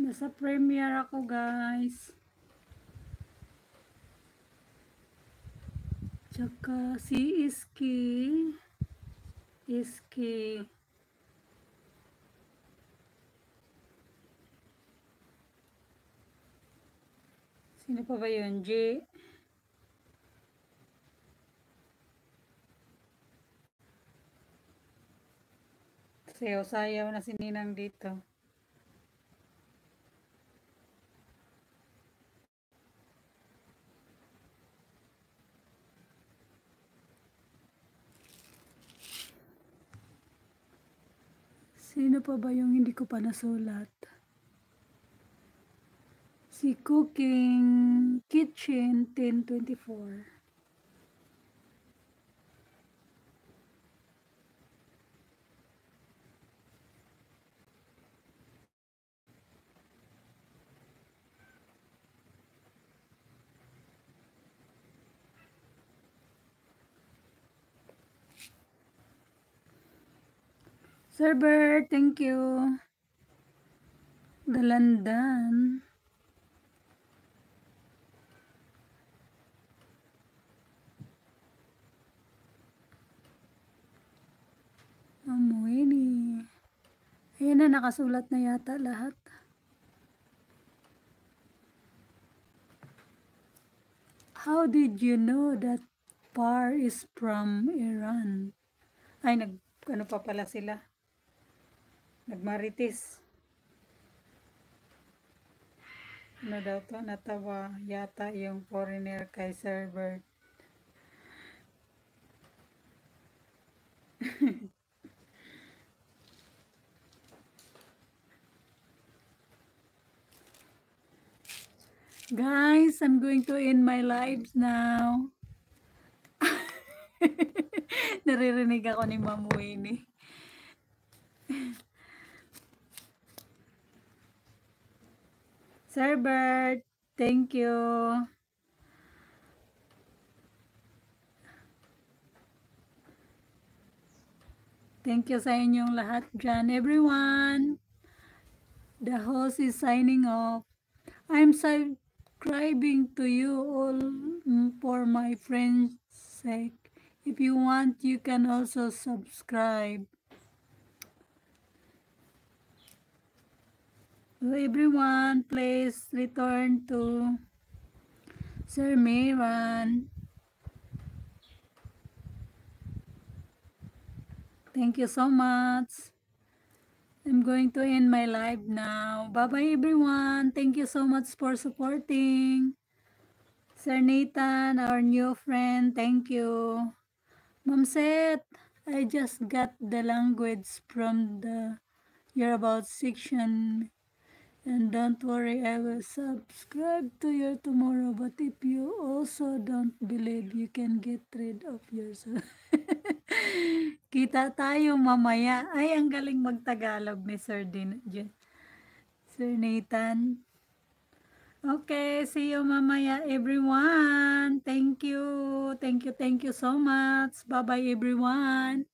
Nasa premiere ako, guys. Tsaka si Iski. Sino pa ba yun? G. Sayaw-sayaw na si Ninang dito. Sino pa ba yung hindi ko pa nasulat? Si Cooking Kitchen 1024. Server, thank you. Dalandan. Amoy ni. Ayan na, nakasulat na yata lahat. How did you know that Par is from Iran? Ay, ano pa pala sila? Nagmarites. Ano daw to? Natawa yata yung foreigner kay Sir Bert. Guys, I'm going to end my lives now. Naririnig ako ni Ma'am Winnie. Sir Bert, thank you. Thank you sa inyong lahat dyan, everyone. The host is signing off. I'm subscribing to you all for my friends' sake. If you want, you can also subscribe. So everyone, please return to Sir Miran. Thank you so much. I'm going to end my live now. Bye-bye everyone. Thank you so much for supporting. Sir Nathan, our new friend, thank you. Ma'am Seth, I just got the language from the Your About section. And don't worry, I will subscribe to you tomorrow. But if you also don't believe, you can get rid of yourself. Kita tayo mamaya. Ay, ang galing magtagalog ni Sir Sir Nathan. Okay, see you mamaya everyone. Thank you. Thank you so much. Bye-bye everyone.